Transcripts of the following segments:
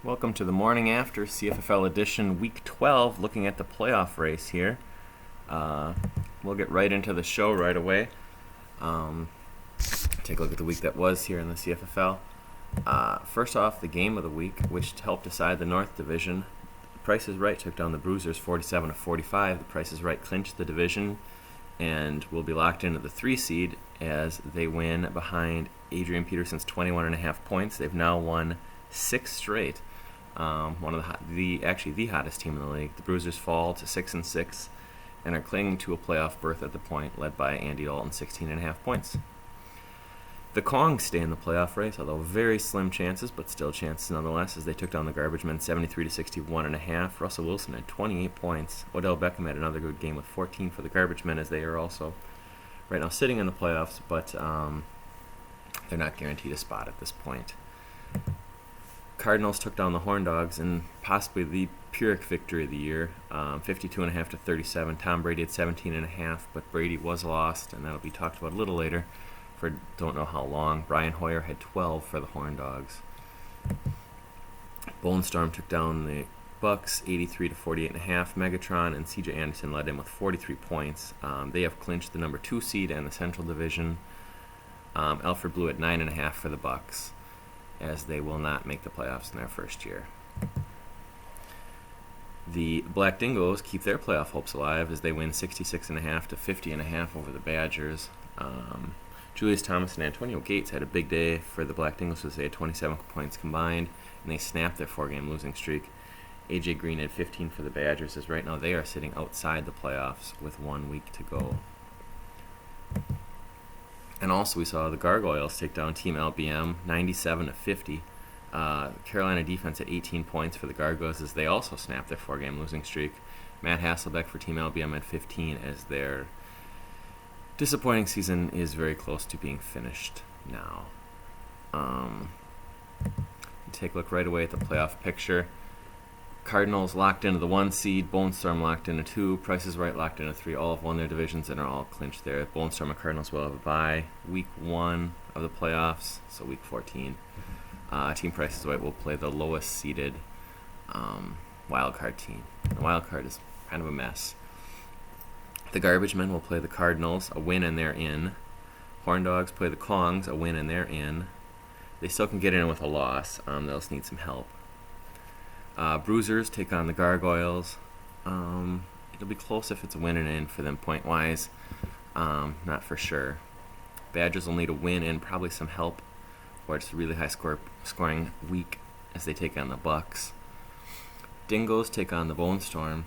Welcome to the morning after CFFL edition week 12, looking at the playoff race here. We'll get right into the show right away. Take a look at the week that was here in the CFFL. First off, the game of the week, which helped decide the North Division. The Price is Right took down the Bruisers 47-45. The Price is Right clinched the division and will be locked into the 3 seed as they win behind Adrian Peterson's 21.5 points. They've now won 6 straight. One of the hottest team in the league. The Bruisers fall to 6-6 and are clinging to a playoff berth at the point, led by Andy Dalton, 16.5 points. The Kongs stay in the playoff race, although very slim chances, but still chances nonetheless, as they took down the Garbage Men 73-61.5. Russell Wilson had 28 points. Odell Beckham had another good game with 14 for the Garbage Men, as they are also right now sitting in the playoffs, but they're not guaranteed a spot at this point. Cardinals took down the Horn Dogs in possibly the Pyrrhic victory of the year, 52.5-37. Tom Brady had 17.5, but Brady was lost, and that'll be talked about a little later for don't know how long. Brian Hoyer had 12 for the Horn Dogs. Bone Storm took down the Bucks 83-48.5. Megatron and CJ Anderson led in with 43 points. They have clinched the number 2 seed in the Central Division. Alfred Blue at 9.5 for the Bucks, as they will not make the playoffs in their first year. The Black Dingoes keep their playoff hopes alive as they win 66.5-50.5 over the Badgers. Julius Thomas and Antonio Gates had a big day for the Black Dingoes as they had 27 points combined, and they snapped their 4-game losing streak. AJ Green had 15 for the Badgers, as right now they are sitting outside the playoffs with 1 week to go. And also we saw the Gargoyles take down Team LBM 97-50. Carolina defense at 18 points for the Gargoyles as they also snapped their 4-game losing streak. Matt Hasselbeck for Team LBM at 15 as their disappointing season is very close to being finished now. Take a look right away at the playoff picture. Cardinals locked into the 1 seed, Bone Storm locked into 2, Price is Right locked into 3. All have won their divisions and are all clinched there. Bone Storm and Cardinals will have a bye week 1 of the playoffs, so week 14. Team Price is Right will play the lowest seeded wildcard team. The wildcard is kind of a mess. The Garbage Men will play the Cardinals, a win and they're in. Horn Dogs play the Kongs, a win and they're in. They still can get in with a loss. They'll just need some help. Bruisers take on the Gargoyles. It'll be close if it's a win and in for them point-wise. Not for sure. Badgers will need a win and probably some help, or it's a really high scoring week as they take on the Bucks. Dingoes take on the Bone Storm.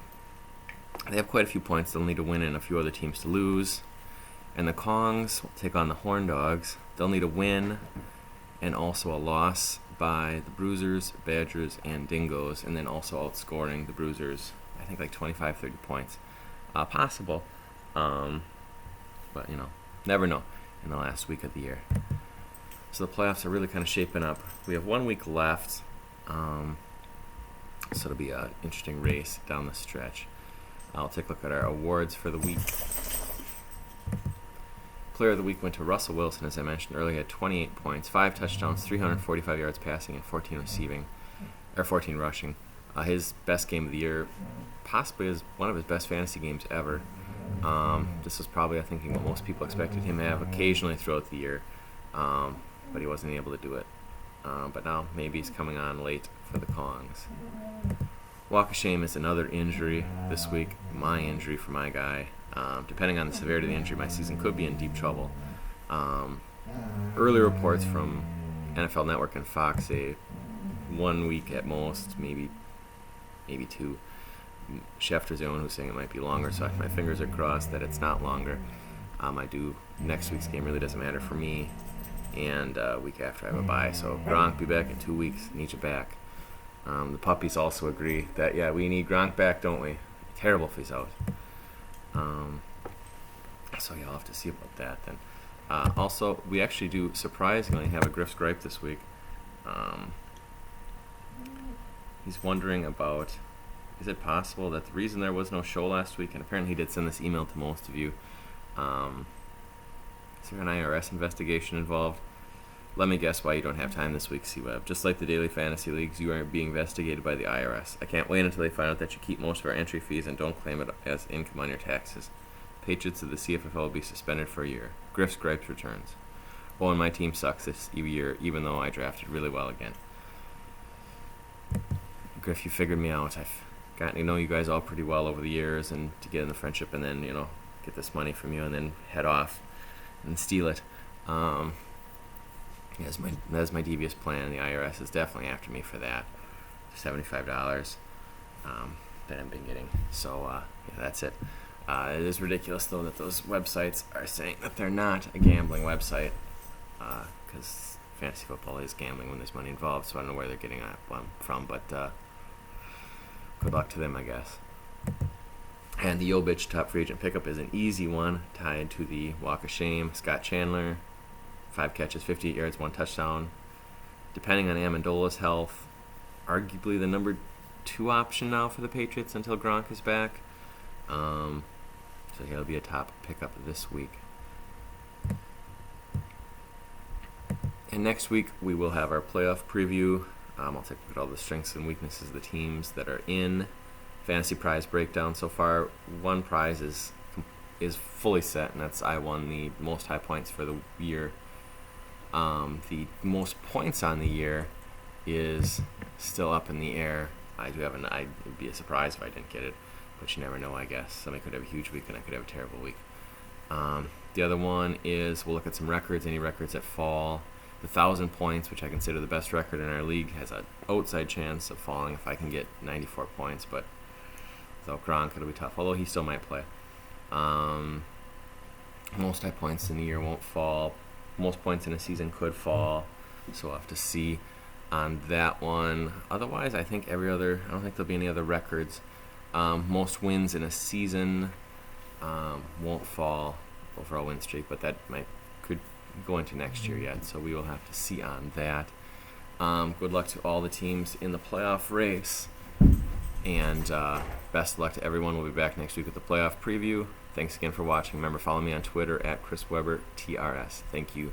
They have quite a few points. They'll need a win and a few other teams to lose. And the Kongs will take on the Horn Dogs. They'll need a win and also a loss by the Bruisers, Badgers, and Dingoes, and then also outscoring the Bruisers, I think like 25-30 points. Possible, but never know in the last week of the year. So the playoffs are really kind of shaping up. We have 1 week left, so it'll be an interesting race down the stretch. I'll take a look at our awards for the week. Player of the week went to Russell Wilson, as I mentioned earlier. He had 28 points, 5 touchdowns, 345 yards passing, and 14 rushing. His best game of the year, possibly is one of his best fantasy games ever. This was probably, I think, what most people expected him to have occasionally throughout the year, but he wasn't able to do it. But now maybe he's coming on late for the Kongs. Walk of Shame is another injury this week, my injury for my guy. Depending on the severity of the injury, my season could be in deep trouble. Early reports from NFL Network and Fox say 1 week at most, maybe 2. Schefter's the one who's saying it might be longer, so my fingers are crossed that it's not longer. Next week's game really doesn't matter for me, and week after I have a bye. So Gronk be back in 2 weeks, need you back. The puppies also agree that, yeah, we need Gronk back, don't we? Terrible if he's out. So you'll have to see about that then. Also, we actually do surprisingly have a Griff's Gripe this week. He's wondering about, is it possible that the reason there was no show last week, and apparently he did send this email to most of you, is there an IRS investigation involved? Let me guess why you don't have time this week, C-Web. Just like the daily fantasy leagues, you are being investigated by the IRS. I can't wait until they find out that you keep most of our entry fees and don't claim it as income on your taxes. Patriots of the CFFL will be suspended for a year. Griff's Gripes returns. Oh, and my team sucks this year, even though I drafted really well again. Griff, you figured me out. I've gotten to know you guys all pretty well over the years, and to get in the friendship and then, get this money from you and then head off and steal it. That's my devious plan. The IRS is definitely after me for that. $75 that I've been getting. So, that's it. It is ridiculous, though, that those websites are saying that they're not a gambling website, because fantasy football is gambling when there's money involved, so I don't know where they're getting that one from, but good luck to them, I guess. And the Yo-Bitch top free agent pickup is an easy one, tied to the Walk of Shame. Scott Chandler, 5 catches, 58 yards, 1 touchdown. Depending on Amendola's health, arguably the number 2 option now for the Patriots until Gronk is back. So he'll be a top pickup this week. And next week we will have our playoff preview. I'll take a look at all the strengths and weaknesses of the teams that are in. Fantasy prize breakdown. So far, one prize is fully set, and that's I won the most high points for the year. The most points on the year is still up in the air. It'd be a surprise if I didn't get it, but you never know, I guess. Somebody could have a huge week and I could have a terrible week. The other one is we'll look at some records, any records that fall. The 1,000 points, which I consider the best record in our league, has an outside chance of falling if I can get 94 points, but without Gronk, it'll be tough, although he still might play. Most high points in the year won't fall. Most points in a season could fall, so we'll have to see on that one. Otherwise, I don't think there'll be any other records. Most wins in a season won't fall, overall win streak, but that could go into next year yet, so we will have to see on that. Good luck to all the teams in the playoff race, and best of luck to everyone. We'll be back next week with the playoff preview. Thanks again for watching. Remember, follow me on Twitter at ChrisWeberTRS. Thank you.